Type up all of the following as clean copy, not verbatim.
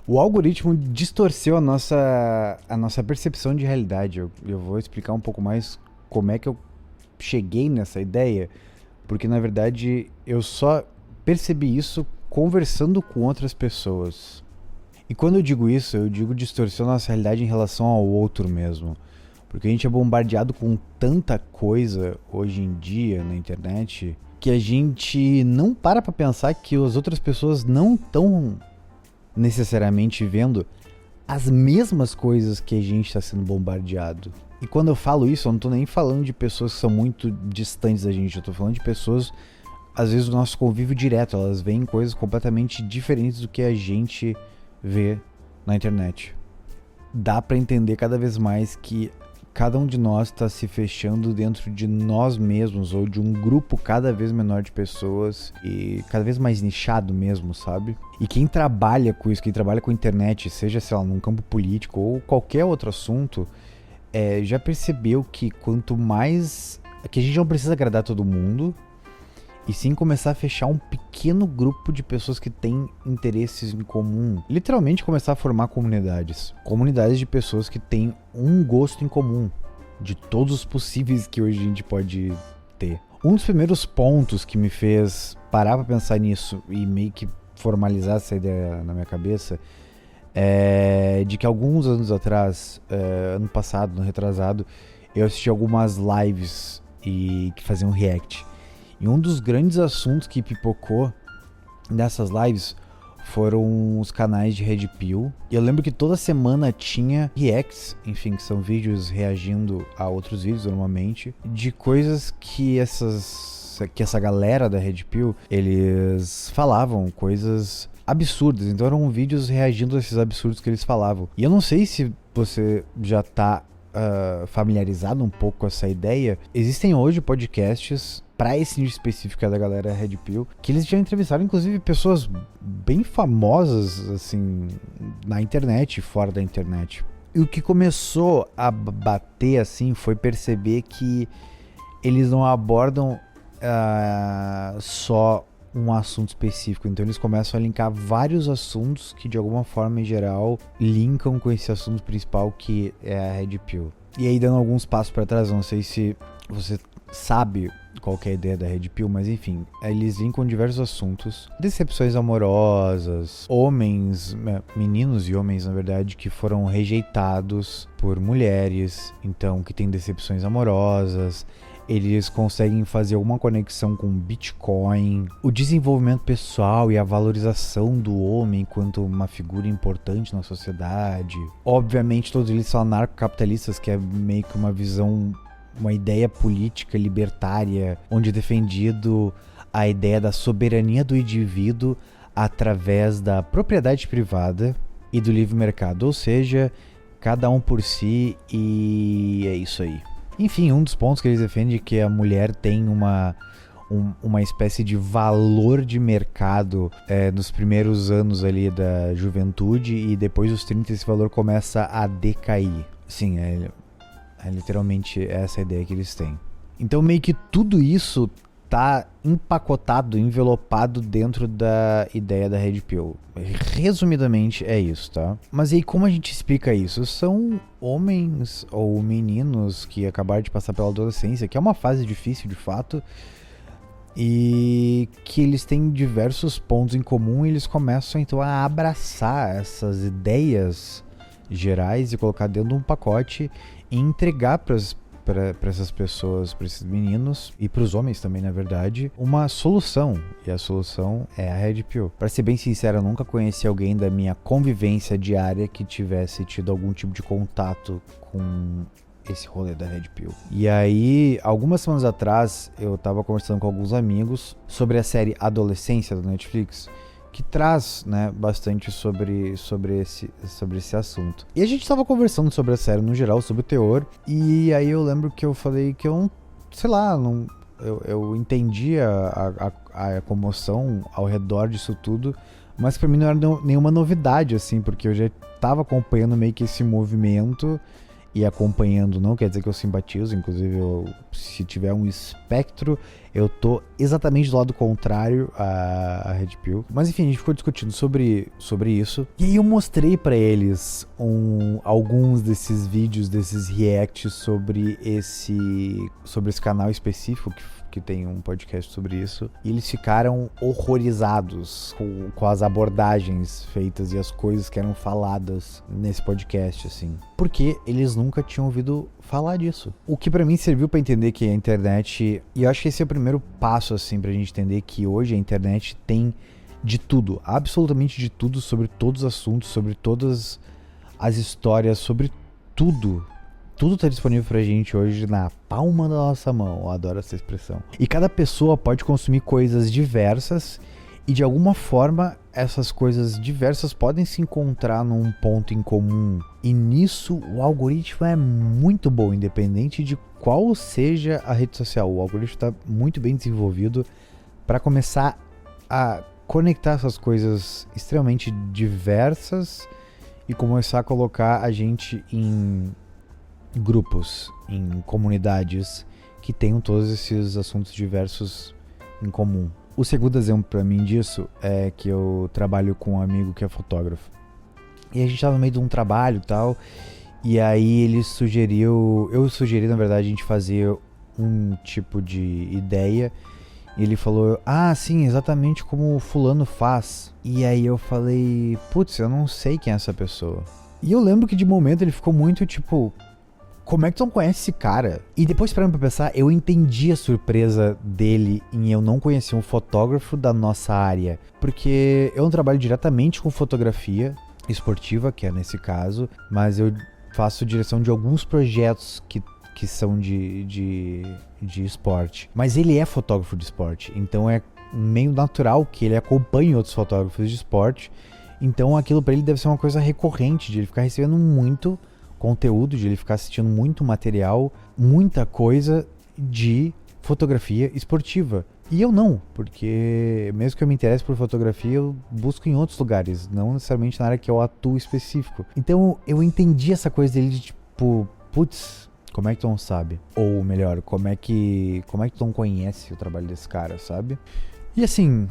O algoritmo distorceu a nossa percepção de realidade. Eu vou explicar um pouco mais como é que eu cheguei nessa ideia, porque na verdade eu só percebi isso conversando com outras pessoas. E quando eu digo isso, eu digo distorcer a nossa realidade em relação ao outro mesmo. Porque a gente é bombardeado com tanta coisa hoje em dia na internet que a gente não para pra pensar que as outras pessoas não estão necessariamente vendo as mesmas coisas que a gente está sendo bombardeado. E quando eu falo isso, eu não tô nem falando de pessoas que são muito distantes da gente, eu tô falando de pessoas, às vezes, do nosso convívio direto, elas veem coisas completamente diferentes do que a gente vê na internet. Dá pra entender cada vez mais que cada um de nós está se fechando dentro de nós mesmos ou de um grupo cada vez menor de pessoas e cada vez mais nichado mesmo, sabe? E quem trabalha com isso, quem trabalha com internet, seja, sei lá, num campo político ou qualquer outro assunto, já percebeu que quanto mais... que a gente não precisa agradar todo mundo, e sim começar a fechar um pequeno grupo de pessoas que têm interesses em comum. Literalmente começar a formar comunidades. Comunidades de pessoas que têm um gosto em comum. De todos os possíveis que hoje a gente pode ter. Um dos primeiros pontos que me fez parar pra pensar nisso e meio que formalizar essa ideia na minha cabeça é de que alguns anos atrás, ano passado, ano retrasado, eu assisti algumas lives que faziam react. E um dos grandes assuntos que pipocou nessas lives foram os canais de Red Pill. E eu lembro que toda semana tinha reacts, enfim, que são vídeos reagindo a outros vídeos normalmente, de coisas que essa galera da Red Pill, eles falavam, coisas absurdas. Então eram vídeos reagindo a esses absurdos que eles falavam. E eu não sei se você já tá familiarizado um pouco com essa ideia. Existem hoje podcasts para esse nicho específico da galera Red Pill, que eles já entrevistaram inclusive pessoas bem famosas assim na internet e fora da internet. E o que começou a bater assim foi perceber que eles não abordam só um assunto específico, então eles começam a linkar vários assuntos que de alguma forma em geral linkam com esse assunto principal que é a Red Pill. E aí, dando alguns passos para trás, não sei se você sabe qual que é a ideia da Red Pill, mas enfim, eles linkam diversos assuntos, decepções amorosas, homens, meninos e homens na verdade, que foram rejeitados por mulheres, então que têm decepções amorosas. Eles conseguem fazer alguma conexão com Bitcoin, o desenvolvimento pessoal e a valorização do homem enquanto uma figura importante na sociedade. Obviamente todos eles são anarcocapitalistas, que é meio que uma visão, uma ideia política libertária, onde é defendido a ideia da soberania do indivíduo através da propriedade privada e do livre mercado, ou seja, cada um por si, e é isso aí. Enfim, um dos pontos que eles defendem é que a mulher tem uma espécie de valor de mercado nos primeiros anos ali da juventude, e depois dos 30 esse valor começa a decair. Sim, é literalmente essa a ideia que eles têm. Então meio que tudo isso tá empacotado, envelopado dentro da ideia da Red Pill. Resumidamente é isso, tá? Mas aí como a gente explica isso? São homens ou meninos que acabaram de passar pela adolescência, que é uma fase difícil de fato, e que eles têm diversos pontos em comum, e eles começam então a abraçar essas ideias gerais e colocar dentro de um pacote e entregar para essas pessoas, para esses meninos e para os homens também, na verdade, uma solução. E a solução é a Red Pill. Para ser bem sincero, eu nunca conheci alguém da minha convivência diária que tivesse tido algum tipo de contato com esse rolê da Red Pill. E aí, algumas semanas atrás, eu tava conversando com alguns amigos sobre a série Adolescência da Netflix, que traz, né, bastante sobre esse assunto. E a gente tava conversando sobre a série no geral, sobre o teor, e aí eu lembro que eu falei que eu, sei lá, eu entendi a comoção ao redor disso tudo, mas pra mim não era nenhuma novidade, assim, porque eu já tava acompanhando meio que esse movimento, e acompanhando não quer dizer que eu simpatizo, inclusive se tiver um espectro, eu tô exatamente do lado contrário a Red Pill. Mas enfim, a gente ficou discutindo sobre isso, e aí eu mostrei pra eles alguns desses vídeos, desses reacts sobre esse canal específico que tem um podcast sobre isso, e eles ficaram horrorizados com as abordagens feitas e as coisas que eram faladas nesse podcast, assim, porque eles nunca tinham ouvido falar disso. O que pra mim serviu pra entender que a internet, e eu acho que esse é o primeiro passo, assim, pra gente entender que hoje a internet tem de tudo, absolutamente de tudo, sobre todos os assuntos, sobre todas as histórias, sobre tudo. Tudo tá disponível pra gente hoje na palma da nossa mão. Eu adoro essa expressão. E cada pessoa pode consumir coisas diversas e de alguma forma essas coisas diversas podem se encontrar num ponto em comum. E nisso o algoritmo é muito bom, independente de qual seja a rede social. O algoritmo está muito bem desenvolvido para começar a conectar essas coisas extremamente diversas e começar a colocar a gente em grupos, em comunidades que tenham todos esses assuntos diversos em comum. O segundo exemplo pra mim disso é que eu trabalho com um amigo que é fotógrafo. E a gente tava no meio de um trabalho e tal, e aí eu sugeri na verdade a gente fazer um tipo de ideia, e ele falou, sim, exatamente como o fulano faz. E aí eu falei, putz, eu não sei quem é essa pessoa. E eu lembro que de momento ele ficou muito tipo, como é que tu não conhece esse cara? E depois, parando pra pensar, eu entendi a surpresa dele em eu não conhecer um fotógrafo da nossa área. Porque eu não trabalho diretamente com fotografia esportiva, que é nesse caso, mas eu faço direção de alguns projetos que são de esporte. Mas ele é fotógrafo de esporte, então é meio natural que ele acompanhe outros fotógrafos de esporte. Então aquilo pra ele deve ser uma coisa recorrente, de ele ficar recebendo muito conteúdo, de ele ficar assistindo muito material, muita coisa de fotografia esportiva. E eu não, porque mesmo que eu me interesse por fotografia, eu busco em outros lugares, não necessariamente na área que eu atuo específico. Então eu entendi essa coisa dele de tipo, putz, como é que tu não sabe? Ou melhor, como é que tu não conhece o trabalho desse cara, sabe? E assim,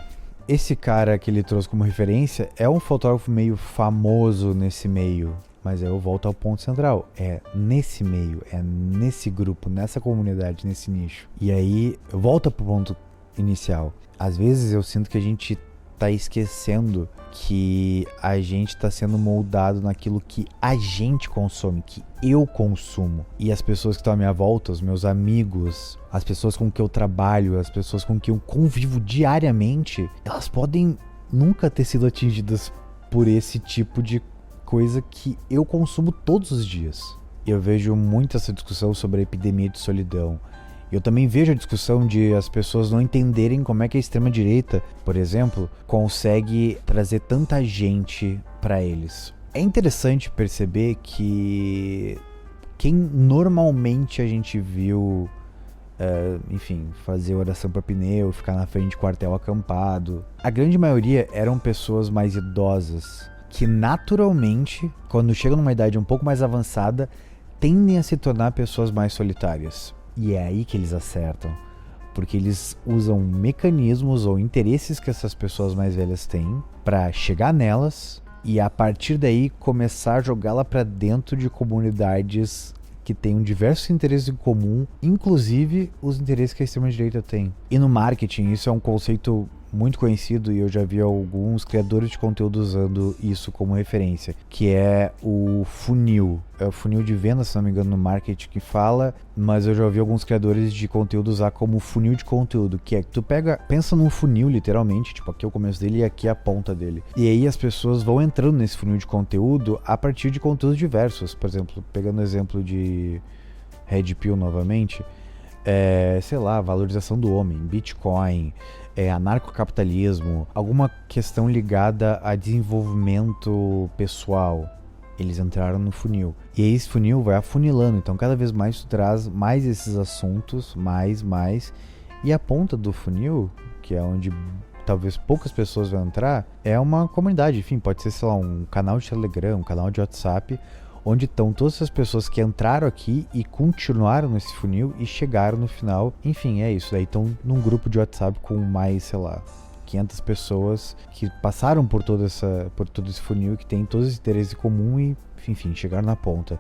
esse cara que ele trouxe como referência é um fotógrafo meio famoso nesse meio. Mas aí eu volto ao ponto central, é nesse meio, é nesse grupo, nessa comunidade, nesse nicho. E aí, volta pro ponto inicial. Às vezes eu sinto que a gente tá esquecendo que a gente tá sendo moldado naquilo que a gente consome, que eu consumo. E as pessoas que estão à minha volta, os meus amigos, as pessoas com que eu trabalho, as pessoas com que eu convivo diariamente, elas podem nunca ter sido atingidas por esse tipo de coisa que eu consumo todos os dias. Eu vejo muito essa discussão sobre a epidemia de solidão. Eu também vejo a discussão de as pessoas não entenderem como é que a extrema-direita, por exemplo, consegue trazer tanta gente para eles. É interessante perceber que quem normalmente a gente viu, enfim, fazer oração para pneu, ficar na frente de quartel acampado, a grande maioria eram pessoas mais idosas, que naturalmente, quando chegam numa idade um pouco mais avançada, tendem a se tornar pessoas mais solitárias. E é aí que eles acertam, porque eles usam mecanismos ou interesses que essas pessoas mais velhas têm para chegar nelas e a partir daí começar a jogá-la para dentro de comunidades que tenham diversos interesses em comum, inclusive os interesses que a extrema-direita tem. E no marketing isso é um conceito muito conhecido e eu já vi alguns criadores de conteúdo usando isso como referência, que é o funil. É o funil de venda, se não me engano, no marketing que fala, mas eu já vi alguns criadores de conteúdo usar como funil de conteúdo, que é que tu pensa num funil literalmente, tipo aqui é o começo dele e aqui é a ponta dele. E aí as pessoas vão entrando nesse funil de conteúdo a partir de conteúdos diversos. Por exemplo, pegando o exemplo de Red Pill novamente, sei lá, valorização do homem, Bitcoin, anarcocapitalismo, alguma questão ligada a desenvolvimento pessoal. Eles entraram no funil. E aí esse funil vai afunilando, então cada vez mais tu traz mais esses assuntos, mais. E a ponta do funil, que é onde talvez poucas pessoas vão entrar, é uma comunidade, enfim, pode ser, sei lá, um canal de Telegram, um canal de WhatsApp, onde estão todas as pessoas que entraram aqui e continuaram nesse funil e chegaram no final. Enfim, é isso. Daí estão num grupo de WhatsApp com mais, sei lá, 500 pessoas que passaram por todo esse funil, que tem todos os interesses em comum e, enfim, chegaram na ponta.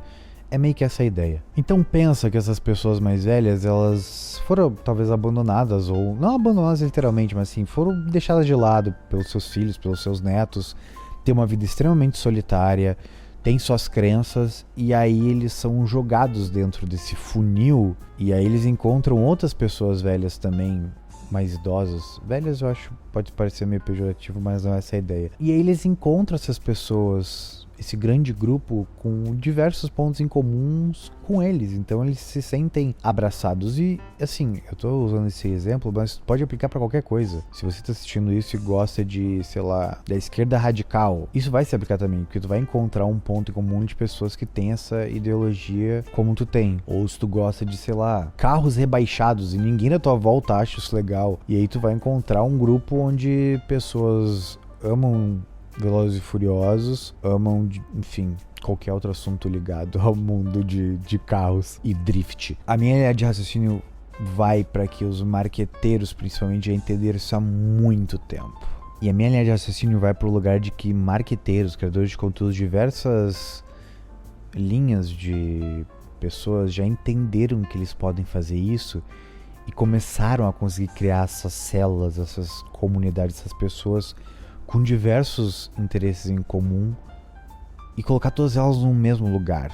É meio que essa a ideia. Então pensa que essas pessoas mais velhas, elas foram talvez abandonadas, ou não abandonadas literalmente, mas assim, foram deixadas de lado pelos seus filhos, pelos seus netos, têm uma vida extremamente solitária, têm suas crenças, e aí eles são jogados dentro desse funil, e aí eles encontram outras pessoas velhas também, mais idosas. Velhas eu acho, pode parecer meio pejorativo, mas não é essa a ideia. E aí eles encontram essas pessoas, esse grande grupo, com diversos pontos em comuns com eles, então eles se sentem abraçados. E assim, eu tô usando esse exemplo, mas pode aplicar pra qualquer coisa. Se você tá assistindo isso e gosta de, sei lá, da esquerda radical, isso vai se aplicar também, porque tu vai encontrar um ponto em comum de pessoas que têm essa ideologia como tu tem. Ou se tu gosta de, sei lá, carros rebaixados e ninguém na tua volta acha isso legal, e aí tu vai encontrar um grupo onde pessoas amam Velozes e Furiosos, amam, enfim, qualquer outro assunto ligado ao mundo de carros e drift. A minha ideia de raciocínio vai para que os marqueteiros, principalmente, já entenderam isso há muito tempo. E a minha linha de raciocínio vai para o lugar de que marqueteiros, criadores de conteúdo, diversas linhas de pessoas já entenderam que eles podem fazer isso e começaram a conseguir criar essas células, essas comunidades, essas pessoas com diversos interesses em comum e colocar todas elas no mesmo lugar.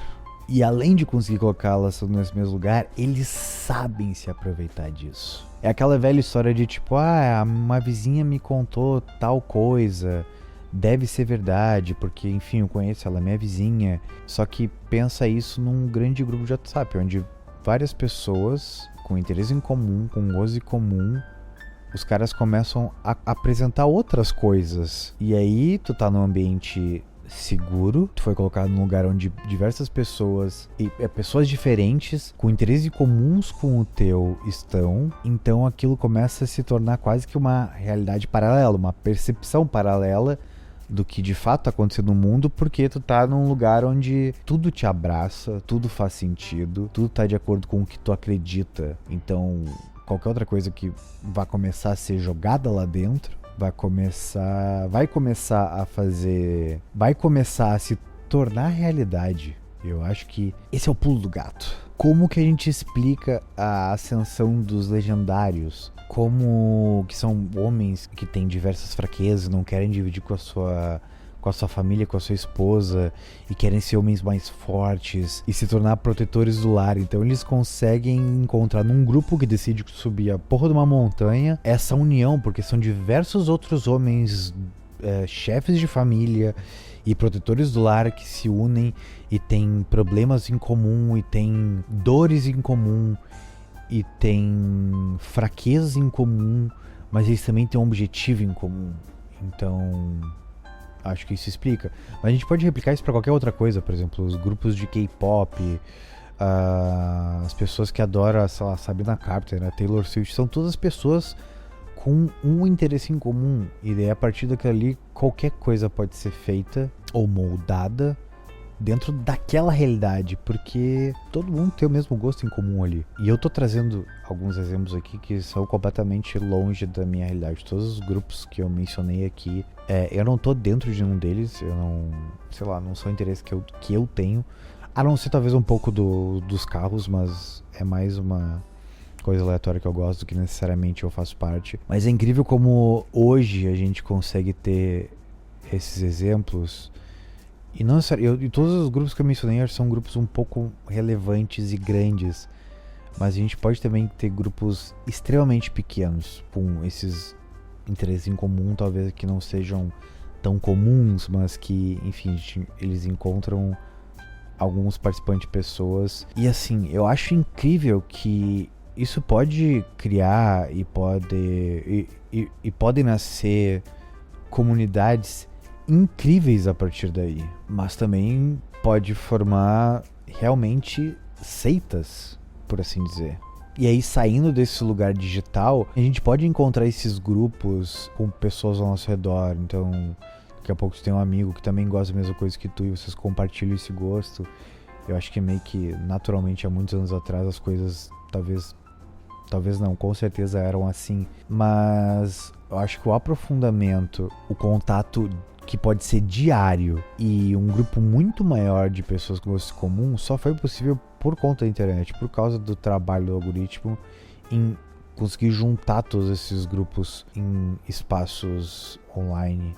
E além de conseguir colocá-las nesse mesmo lugar, eles sabem se aproveitar disso. É aquela velha história de tipo, uma vizinha me contou tal coisa, deve ser verdade, porque enfim, eu conheço ela, é minha vizinha. Só que pensa isso num grande grupo de WhatsApp, onde várias pessoas com interesse em comum, com gozo em comum, os caras começam a apresentar outras coisas. E aí tu tá num ambiente seguro, tu foi colocado num lugar onde diversas pessoas, pessoas diferentes, com interesses comuns com o teu estão, então aquilo começa a se tornar quase que uma realidade paralela, uma percepção paralela do que de fato tá acontecendo no mundo, porque tu tá num lugar onde tudo te abraça, tudo faz sentido, tudo tá de acordo com o que tu acredita. Então qualquer outra coisa que vai começar a ser jogada lá dentro, vai começar a se tornar realidade. Eu acho que esse é o pulo do gato. Como que a gente explica a ascensão dos legendários? Como que são homens que têm diversas fraquezas, não querem dividir com a sua família, com a sua esposa, e querem ser homens mais fortes e se tornar protetores do lar. Então eles conseguem encontrar num grupo que decide subir a porra de uma montanha essa união, porque são diversos outros homens, chefes de família e protetores do lar que se unem e têm problemas em comum, e têm dores em comum, e têm fraquezas em comum, mas eles também têm um objetivo em comum. Então acho que isso explica. Mas a gente pode replicar isso pra qualquer outra coisa. Por exemplo, os grupos de K-pop, as pessoas que adoram, sei lá, Sabrina Carpenter, a Taylor Swift, são todas pessoas com um interesse em comum. E daí a partir daquilo ali, qualquer coisa pode ser feita ou moldada dentro daquela realidade, porque todo mundo tem o mesmo gosto em comum ali. E eu tô trazendo alguns exemplos aqui que são completamente longe da minha realidade. Todos os grupos que eu mencionei aqui, eu não tô dentro de nenhum deles, eu não, sei lá, não são interesses que eu tenho, a não ser talvez um pouco dos carros, mas é mais uma coisa aleatória que eu gosto do que necessariamente eu faço parte. Mas é incrível como hoje a gente consegue ter esses exemplos. E não, e todos os grupos que eu mencionei são grupos um pouco relevantes e grandes, mas a gente pode também ter grupos extremamente pequenos, com esses interesses em comum, talvez que não sejam tão comuns, mas que, enfim, eles encontram alguns participantes, pessoas. E assim, eu acho incrível que isso pode criar e podem nascer comunidades incríveis a partir daí, mas também pode formar realmente seitas, por assim dizer. E aí, saindo desse lugar digital, a gente pode encontrar esses grupos com pessoas ao nosso redor. Então, daqui a pouco tu tem um amigo que também gosta da mesma coisa que tu e vocês compartilham esse gosto. Eu acho que meio que naturalmente há muitos anos atrás as coisas talvez não, com certeza eram assim, mas eu acho que o aprofundamento, o contato que pode ser diário e um grupo muito maior de pessoas com gostos comuns só foi possível por conta da internet, por causa do trabalho do algoritmo em conseguir juntar todos esses grupos em espaços online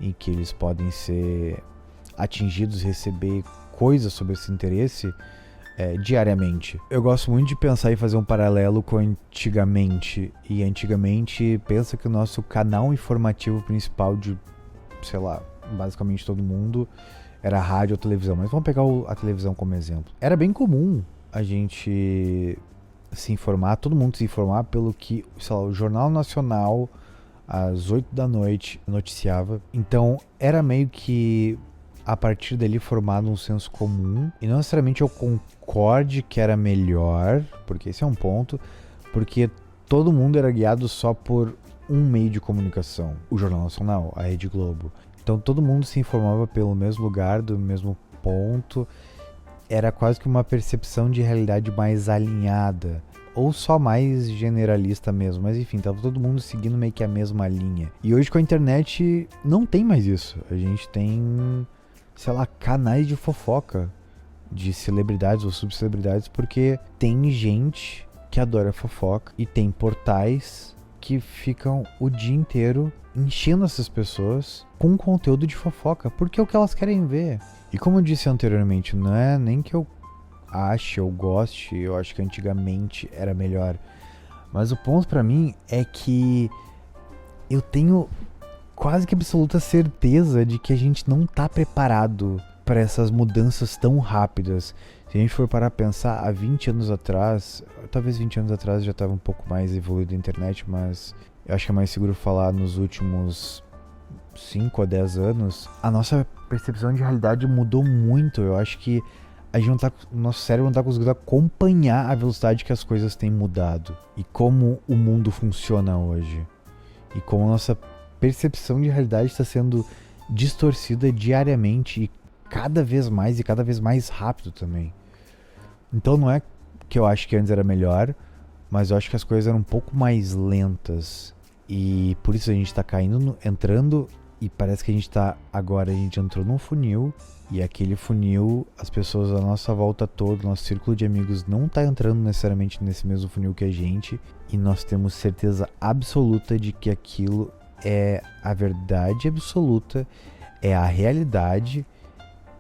em que eles podem ser atingidos, receber coisas sobre esse interesse diariamente. Eu gosto muito de pensar e fazer um paralelo com antigamente. E antigamente, pensa que o nosso canal informativo principal de, sei lá, basicamente todo mundo era rádio ou televisão. Mas vamos pegar a televisão como exemplo. Era bem comum a gente se informar, todo mundo se informar pelo que, sei lá, o Jornal Nacional às 8 da noite noticiava. Então era meio que a partir dali formado um senso comum, e não necessariamente eu concorde que era melhor, porque esse é um ponto, porque todo mundo era guiado só por um meio de comunicação, o Jornal Nacional, a Rede Globo. Então todo mundo se informava pelo mesmo lugar, do mesmo ponto, era quase que uma percepção de realidade mais alinhada, ou só mais generalista mesmo, mas enfim, tava todo mundo seguindo meio que a mesma linha. E hoje com a internet não tem mais isso, a gente tem, sei lá, canais de fofoca de celebridades ou subcelebridades, porque tem gente que adora fofoca e tem portais que ficam o dia inteiro enchendo essas pessoas com conteúdo de fofoca, porque é o que elas querem ver. E como eu disse anteriormente, não é nem que eu ache ou goste, eu acho que antigamente era melhor, mas o ponto pra mim é que eu tenho quase que absoluta certeza de que a gente não tá preparado para essas mudanças tão rápidas. Se a gente for parar a pensar, há 20 anos atrás, talvez 20 anos atrás já estava um pouco mais evoluído a internet, mas eu acho que é mais seguro falar nos últimos 5 a 10 anos, a nossa percepção de realidade mudou muito. Eu acho que a gente não tá, o nosso cérebro não está conseguindo acompanhar a velocidade que as coisas têm mudado e como o mundo funciona hoje e como a nossa percepção de realidade está sendo distorcida diariamente e cada vez mais rápido também. Então não é que eu acho que antes era melhor, mas eu acho que as coisas eram um pouco mais lentas e por isso a gente está caindo, entrando, e parece que a gente entrou num funil, e aquele funil, as pessoas à nossa volta toda, nosso círculo de amigos não tá entrando necessariamente nesse mesmo funil que a gente, e nós temos certeza absoluta de que aquilo é a verdade absoluta, é a realidade,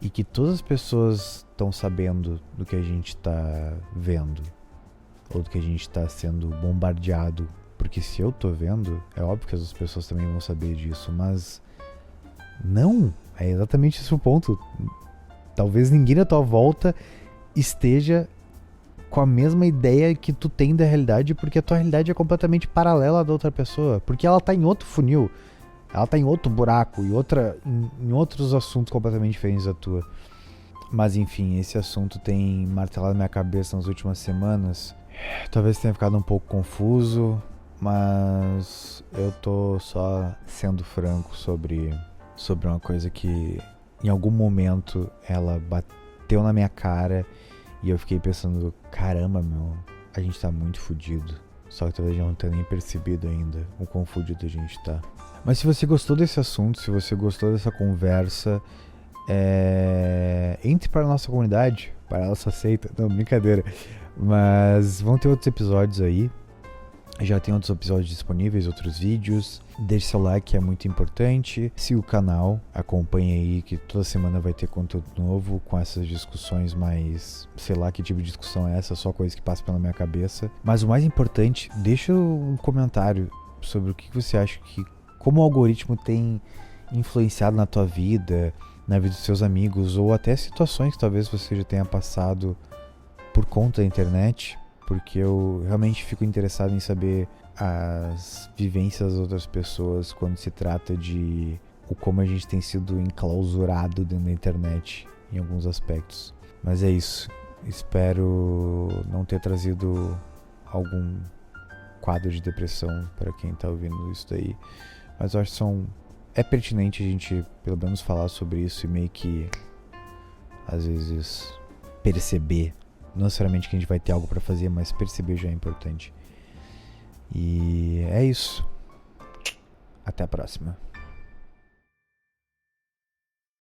e que todas as pessoas estão sabendo do que a gente tá vendo, ou do que a gente tá sendo bombardeado. Porque se eu tô vendo, é óbvio que as pessoas também vão saber disso, mas não, é exatamente esse o ponto. Talvez ninguém à tua volta esteja com a mesma ideia que tu tem da realidade, porque a tua realidade é completamente paralela da outra pessoa, porque ela tá em outro funil, ela tá em outro buraco, em outros assuntos completamente diferentes da tua. Mas enfim, esse assunto tem martelado minha cabeça nas últimas semanas. Talvez tenha ficado um pouco confuso, mas eu tô só sendo franco sobre uma coisa que em algum momento ela bateu na minha cara e eu fiquei pensando, caramba, meu, a gente tá muito fudido. Só que talvez eu não tenha nem percebido ainda o quão fudido a gente tá. Mas se você gostou desse assunto, se você gostou dessa conversa, entre para a nossa comunidade, para a nossa seita. Não, brincadeira. Mas vão ter outros episódios aí. Já tem outros episódios disponíveis, outros vídeos. Deixe seu like, é muito importante. Siga o canal, acompanhe aí que toda semana vai ter conteúdo novo com essas discussões mais... sei lá que tipo de discussão é essa, só coisa que passa pela minha cabeça. Mas o mais importante, deixa um comentário sobre o que você acha que... como o algoritmo tem influenciado na tua vida, na vida dos seus amigos, ou até situações que talvez você já tenha passado por conta da internet, porque eu realmente fico interessado em saber as vivências das outras pessoas quando se trata de como a gente tem sido enclausurado dentro da internet em alguns aspectos. Mas é isso. Espero não ter trazido algum quadro de depressão para quem tá ouvindo isso daí. Mas eu acho que são é pertinente a gente pelo menos falar sobre isso e meio que às vezes perceber, não necessariamente que a gente vai ter algo pra fazer, mas perceber já é importante. E é isso. Até a próxima.